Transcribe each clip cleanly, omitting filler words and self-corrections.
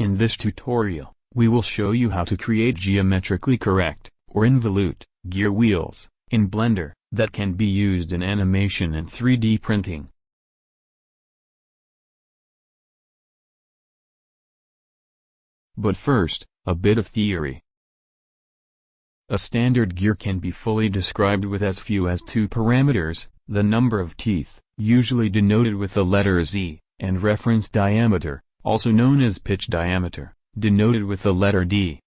In this tutorial, we will show you how to create geometrically correct, or involute, gear wheels, in Blender, that can be used in animation and 3D printing. But first, a bit of theory. A standard gear can be fully described with as few as 2 parameters, the number of teeth, usually denoted with the letter Z, and reference diameter, also known as pitch diameter, denoted with the letter D.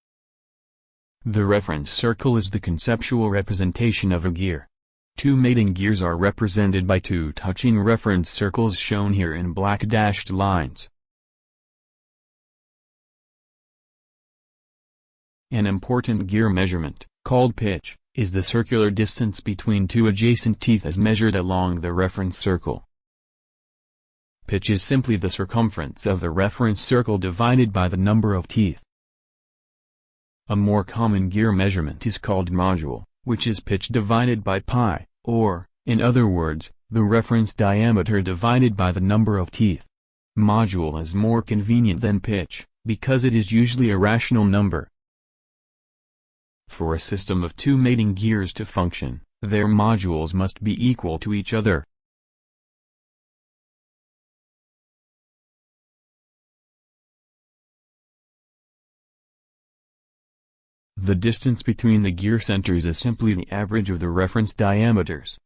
The reference circle is the conceptual representation of a gear. 2 mating gears are represented by 2 touching reference circles shown here in black dashed lines. An important gear measurement, called pitch, is the circular distance between 2 adjacent teeth as measured along the reference circle. Pitch is simply the circumference of the reference circle divided by the number of teeth. A more common gear measurement is called module, which is pitch divided by pi, or, in other words, the reference diameter divided by the number of teeth. Module is more convenient than pitch, because it is usually a rational number. For a system of 2 mating gears to function, their modules must be equal to each other. The distance between the gear centers is simply the average of the reference diameters.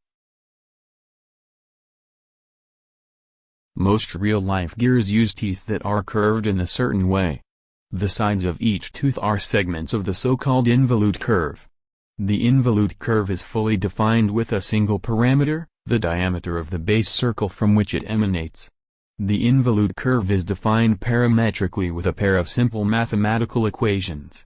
Most real-life gears use teeth that are curved in a certain way. The sides of each tooth are segments of the so-called involute curve. The involute curve is fully defined with a single parameter, the diameter of the base circle from which it emanates. The involute curve is defined parametrically with a pair of simple mathematical equations.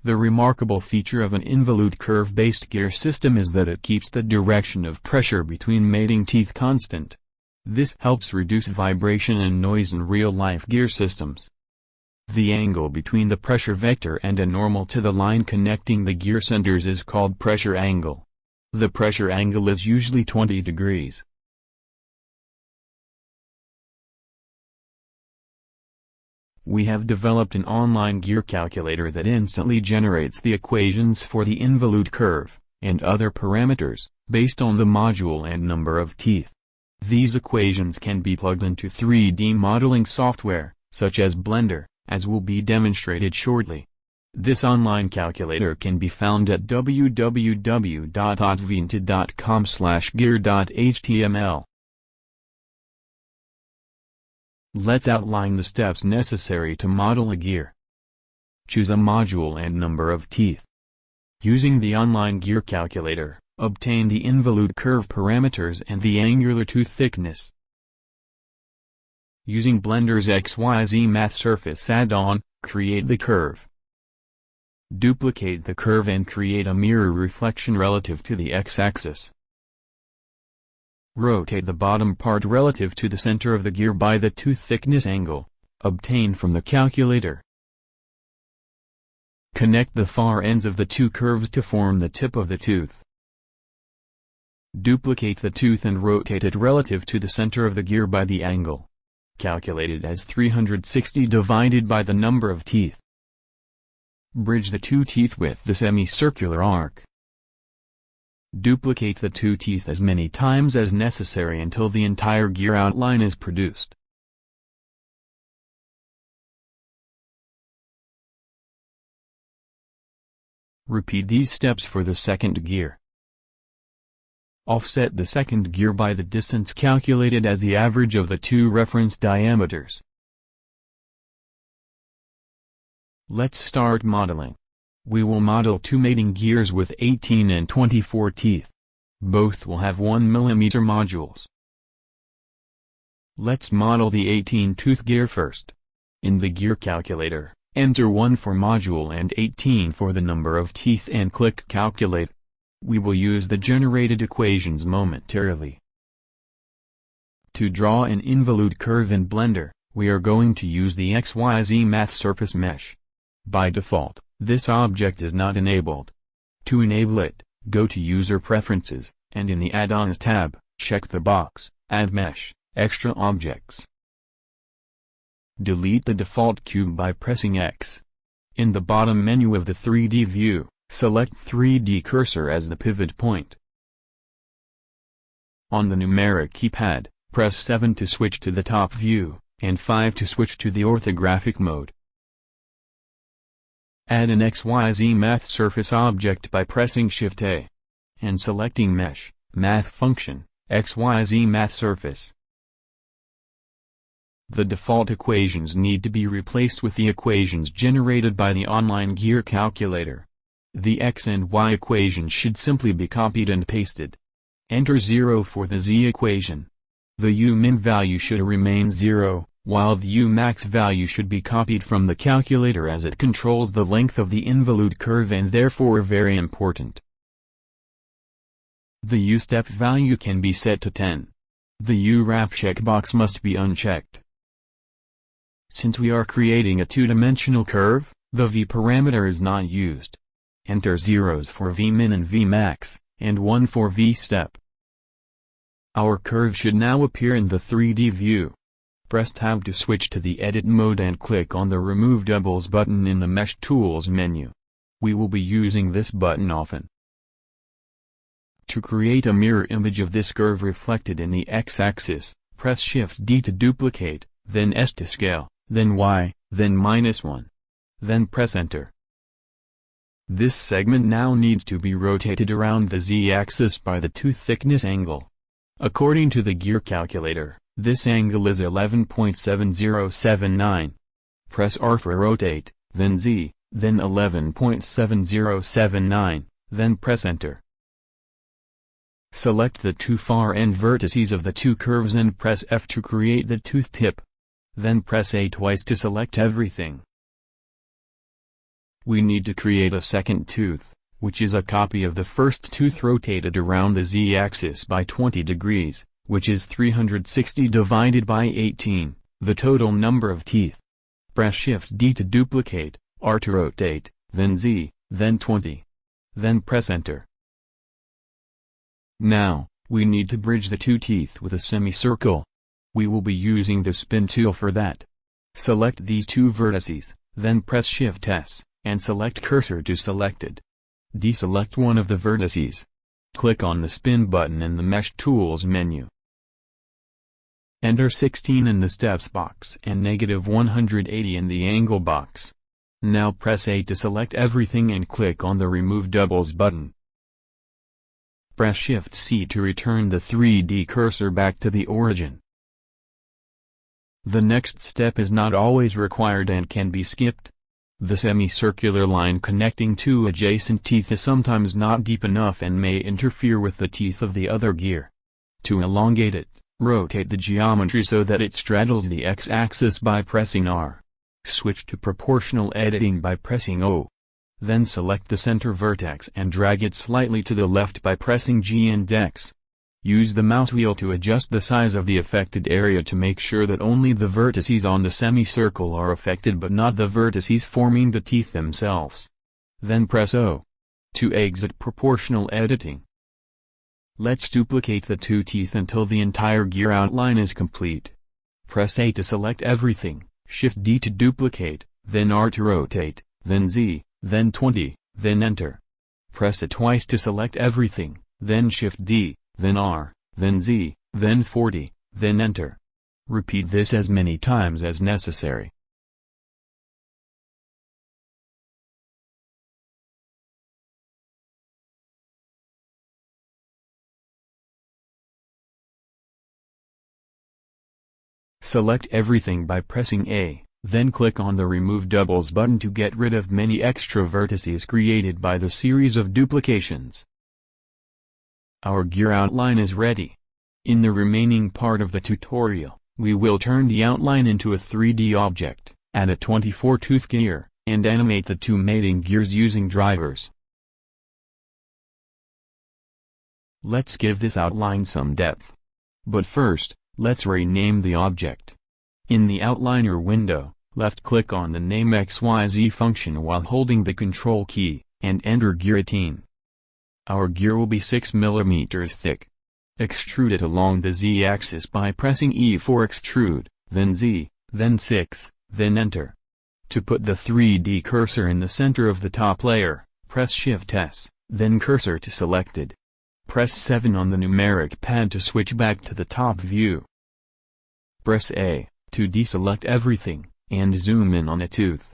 The remarkable feature of an involute curve-based gear system is that it keeps the direction of pressure between mating teeth constant. This helps reduce vibration and noise in real-life gear systems. The angle between the pressure vector and a normal to the line connecting the gear centers is called pressure angle. The pressure angle is usually 20 degrees. We have developed an online gear calculator that instantly generates the equations for the involute curve, and other parameters, based on the module and number of teeth. These equations can be plugged into 3D modeling software, such as Blender, as will be demonstrated shortly. This online calculator can be found at www.acquaint.com/gear.html. Let's outline the steps necessary to model a gear. Choose a module and number of teeth. Using the online gear calculator, obtain the involute curve parameters and the angular tooth thickness. Using Blender's y2mate surface add-on, create the curve. Duplicate the curve and create a mirror reflection relative to the x-axis. Rotate the bottom part relative to the center of the gear by the tooth thickness angle, obtained from the calculator. Connect the far ends of the 2 curves to form the tip of the tooth. Duplicate the tooth and rotate it relative to the center of the gear by the angle, calculated as 360 divided by the number of teeth. Bridge the 2 teeth with the semicircular arc. Duplicate the 2 teeth as many times as necessary until the entire gear outline is produced. Repeat these steps for the second gear. Offset the second gear by the distance calculated as the average of the 2 reference diameters. Let's start modeling. We will model 2 mating gears with 18 and 24 teeth. Both will have 1 mm modules. Let's model the 18-tooth gear first. In the gear calculator, enter 1 for module and 18 for the number of teeth and click Calculate. We will use the generated equations momentarily. To draw an involute curve in Blender, we are going to use the y2mate surface mesh. By default, this object is not enabled. To enable it, go to User Preferences, and in the Add-ons tab, check the box, Add Mesh, Extra Objects. Delete the default cube by pressing X. In the bottom menu of the 3D view, select 3D cursor as the pivot point. On the numeric keypad, press 7 to switch to the top view, and 5 to switch to the orthographic mode. Add an y2mate surface object by pressing Shift-A. And selecting Mesh, Math Function, y2mate Surface. The default equations need to be replaced with the equations generated by the online gear calculator. The x and y equations should simply be copied and pasted. Enter 0 for the z equation. The u-min value should remain 0, while the u-max value should be copied from the calculator as it controls the length of the involute curve and therefore very important. The u-step value can be set to 10. The u-wrap checkbox must be unchecked. Since we are creating a two-dimensional curve, the v parameter is not used. Enter zeros for v-min and v-max, and 1 for v-step. Our curve should now appear in the 3D view. Press Tab to switch to the edit mode and click on the Remove Doubles button in the Mesh Tools menu. We will be using this button often. To create a mirror image of this curve reflected in the x-axis, press Shift-D to duplicate, then S to scale, then Y, then -1. Then press Enter. This segment now needs to be rotated around the z-axis by the tooth thickness angle. According to the gear calculator, this angle is 11.7079. Press R for rotate, then Z, then 11.7079, then press Enter. Select the two far end vertices of the two curves and press F to create the tooth tip. Then press A twice to select everything. We need to create a second tooth, which is a copy of the first tooth rotated around the z-axis by 20 degrees, which is 360 divided by 18, the total number of teeth. Press Shift-D to duplicate, R to rotate, then Z, then 20. Then press Enter. Now, we need to bridge the two teeth with a semicircle. We will be using the spin tool for that. Select these two vertices, then press Shift-S, and select cursor to selected. Deselect one of the vertices. Click on the spin button in the Mesh Tools menu. Enter 16 in the steps box and -180 in the angle box. Now press A to select everything and click on the Remove Doubles button. Press Shift-C to return the 3D cursor back to the origin. The next step is not always required and can be skipped. The semicircular line connecting two adjacent teeth is sometimes not deep enough and may interfere with the teeth of the other gear. To elongate it, rotate the geometry so that it straddles the x-axis by pressing R. Switch to proportional editing by pressing O. Then select the center vertex and drag it slightly to the left by pressing G and X. Use the mouse wheel to adjust the size of the affected area to make sure that only the vertices on the semicircle are affected but not the vertices forming the teeth themselves. Then press O. To exit proportional editing. Let's duplicate the two teeth until the entire gear outline is complete. Press A to select everything, Shift-D to duplicate, then R to rotate, then Z, then 20, then Enter. Press it twice to select everything, then Shift-D, then R, then Z, then 40, then Enter. Repeat this as many times as necessary. Select everything by pressing A, then click on the Remove Doubles button to get rid of many extra vertices created by the series of duplications. Our gear outline is ready. In the remaining part of the tutorial, we will turn the outline into a 3D object, add a 24-tooth gear, and animate the two mating gears using drivers. Let's give this outline some depth. But first, let's rename the object. In the outliner window, left-click on the Name XYZ function while holding the Control key, and enter Gear 18. Our gear will be 6 mm thick. Extrude it along the Z-axis by pressing E for extrude, then Z, then 6, then enter. To put the 3D cursor in the center of the top layer, press Shift-S, then cursor to selected. Press 7 on the numeric pad to switch back to the top view. Press A, to deselect everything, and zoom in on a tooth.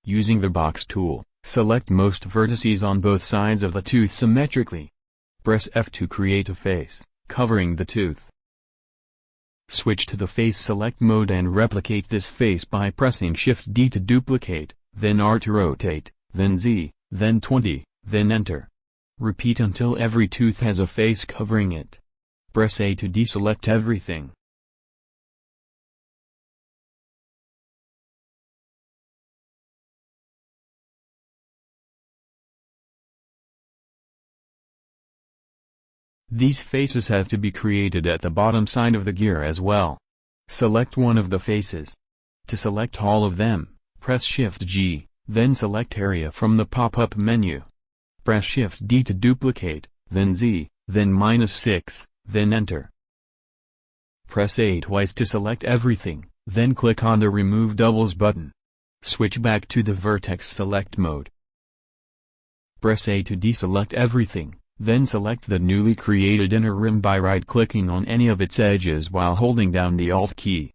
Using the box tool, select most vertices on both sides of the tooth symmetrically. Press F to create a face, covering the tooth. Switch to the face select mode and replicate this face by pressing Shift-D to duplicate, then R to rotate, then Z, then 20, then enter. Repeat until every tooth has a face covering it. Press A to deselect everything. These faces have to be created at the bottom side of the gear as well. Select one of the faces. To select all of them, press Shift-G, then select area from the pop-up menu. Press Shift-D to duplicate, then Z, then -6, then enter. Press A twice to select everything, then click on the Remove Doubles button. Switch back to the vertex select mode. Press A to deselect everything. Then select the newly created inner rim by right-clicking on any of its edges while holding down the Alt key.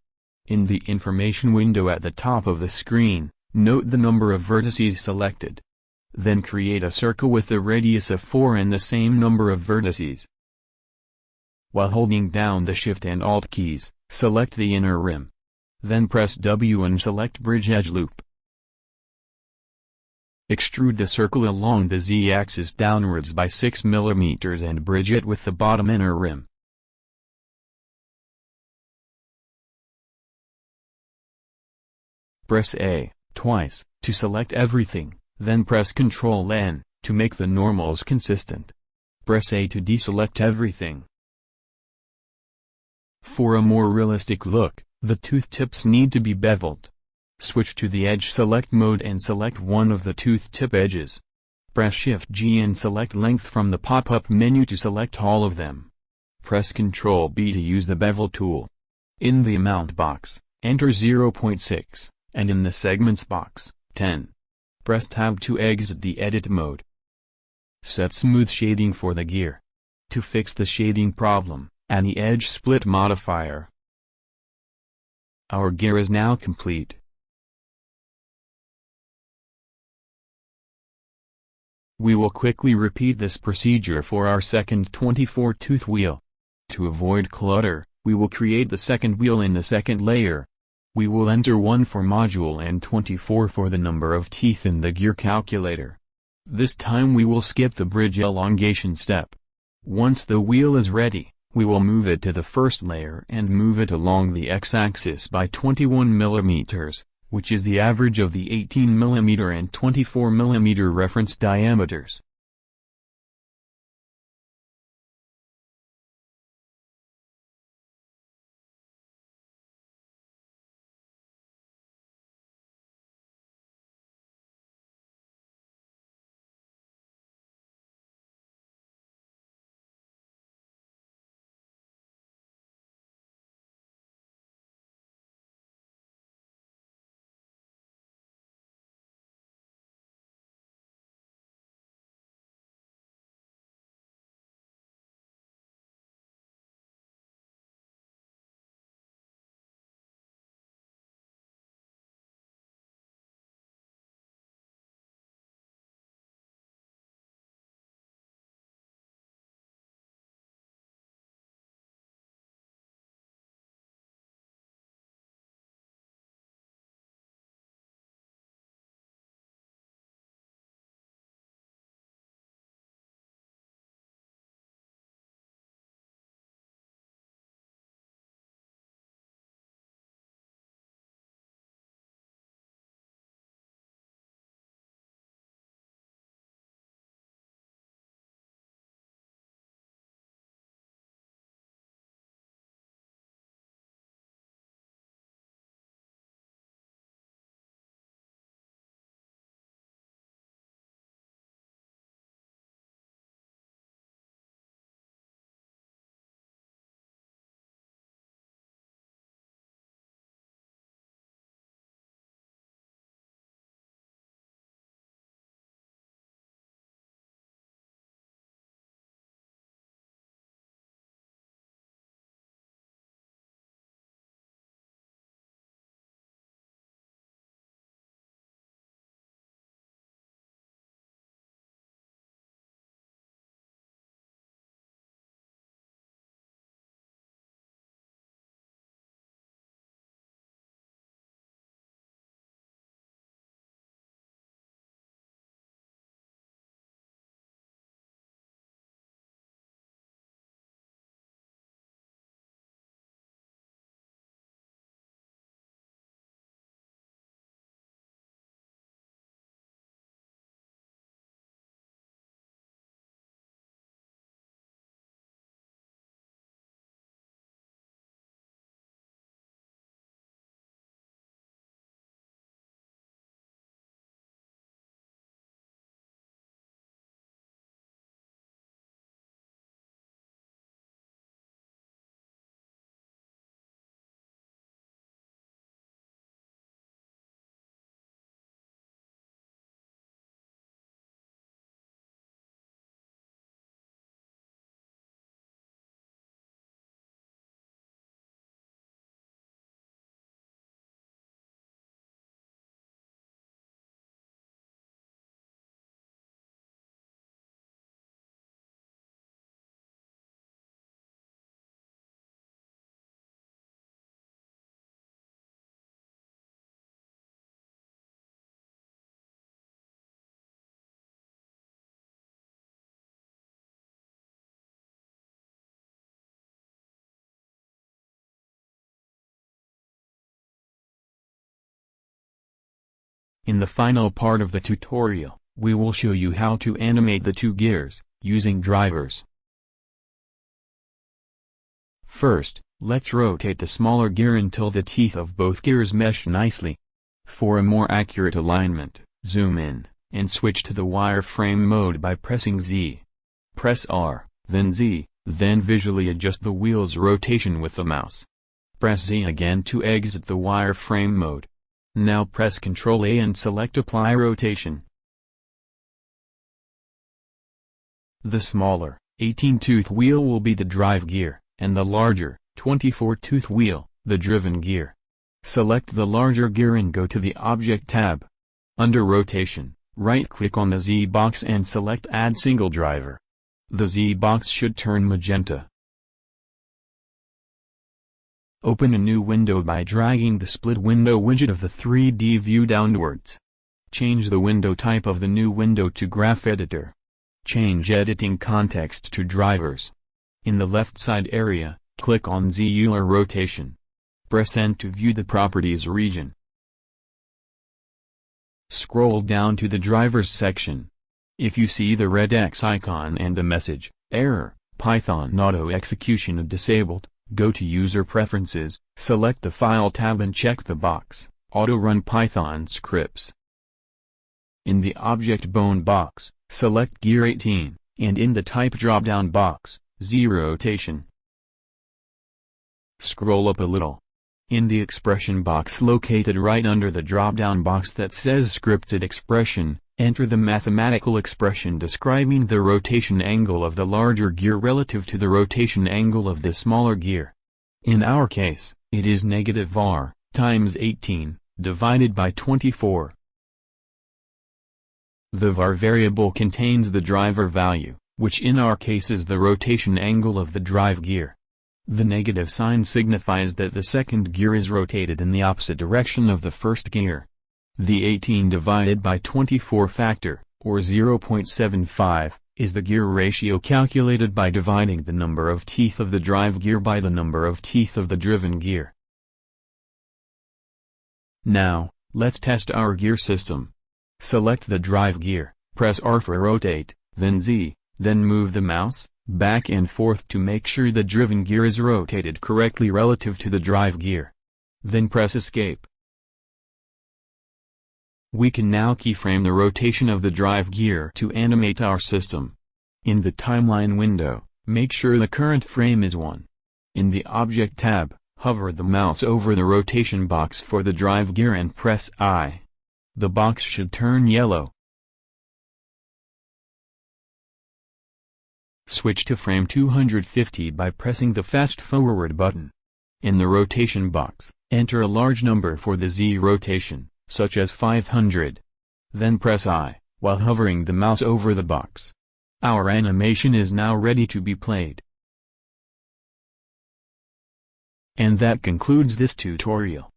In the information window at the top of the screen, note the number of vertices selected. Then create a circle with a radius of 4 and the same number of vertices. While holding down the Shift and Alt keys, select the inner rim. Then press W and select Bridge Edge Loop. Extrude the circle along the Z-axis downwards by 6 mm and bridge it with the bottom inner rim. Press A, twice, to select everything, then press Ctrl-N, to make the normals consistent. Press A to deselect everything. For a more realistic look, the tooth tips need to be beveled. Switch to the Edge Select mode and select one of the tooth tip edges. Press Shift-G and select Length from the pop-up menu to select all of them. Press Ctrl-B to use the Bevel tool. In the Amount box, enter 0.6, and in the Segments box, 10. Press Tab to exit the Edit mode. Set Smooth Shading for the gear. To fix the shading problem, add the Edge Split modifier. Our gear is now complete. We will quickly repeat this procedure for our second 24-tooth wheel. To avoid clutter, we will create the second wheel in the second layer. We will enter 1 for module and 24 for the number of teeth in the gear calculator. This time we will skip the bridge elongation step. Once the wheel is ready, we will move it to the first layer and move it along the x-axis by 21 mm. Which is the average of the 18 mm and 24 mm reference diameters. In the final part of the tutorial, we will show you how to animate the two gears, using drivers. First, let's rotate the smaller gear until the teeth of both gears mesh nicely. For a more accurate alignment, zoom in, and switch to the wireframe mode by pressing Z. Press R, then Z, then visually adjust the wheel's rotation with the mouse. Press Z again to exit the wireframe mode. Now press Ctrl A and select Apply Rotation. The smaller, 18-tooth wheel will be the drive gear, and the larger, 24-tooth wheel, the driven gear. Select the larger gear and go to the Object tab. Under Rotation, right-click on the Z box and select Add Single Driver. The Z box should turn magenta. Open a new window by dragging the split window widget of the 3D view downwards. Change the window type of the new window to Graph Editor. Change editing context to drivers. In the left side area, click on Z Euler Rotation. Press N to view the Properties region. Scroll down to the Drivers section. If you see the red X icon and the message, Error, Python Auto Execution Disabled, go to User Preferences, select the File tab and check the box, Auto Run Python Scripts. In the Object Bone box, select Gear 18, and in the Type drop-down box, Z Rotation. Scroll up a little. In the Expression box located right under the drop-down box that says Scripted Expression, enter the mathematical expression describing the rotation angle of the larger gear relative to the rotation angle of the smaller gear. In our case, it is -var, times 18, divided by 24. The var variable contains the driver value, which in our case is the rotation angle of the drive gear. The negative sign signifies that the second gear is rotated in the opposite direction of the first gear. The 18 divided by 24 factor, or 0.75, is the gear ratio calculated by dividing the number of teeth of the drive gear by the number of teeth of the driven gear. Now, let's test our gear system. Select the drive gear, press R for rotate, then Z, then move the mouse back and forth to make sure the driven gear is rotated correctly relative to the drive gear. Then press Escape. We can now keyframe the rotation of the drive gear to animate our system. In the Timeline window, make sure the current frame is 1. In the Object tab, hover the mouse over the rotation box for the drive gear and press I. The box should turn yellow. Switch to frame 250 by pressing the Fast Forward button. In the rotation box, enter a large number for the Z rotation, such as 500. Then press I, while hovering the mouse over the box. Our animation is now ready to be played. And that concludes this tutorial.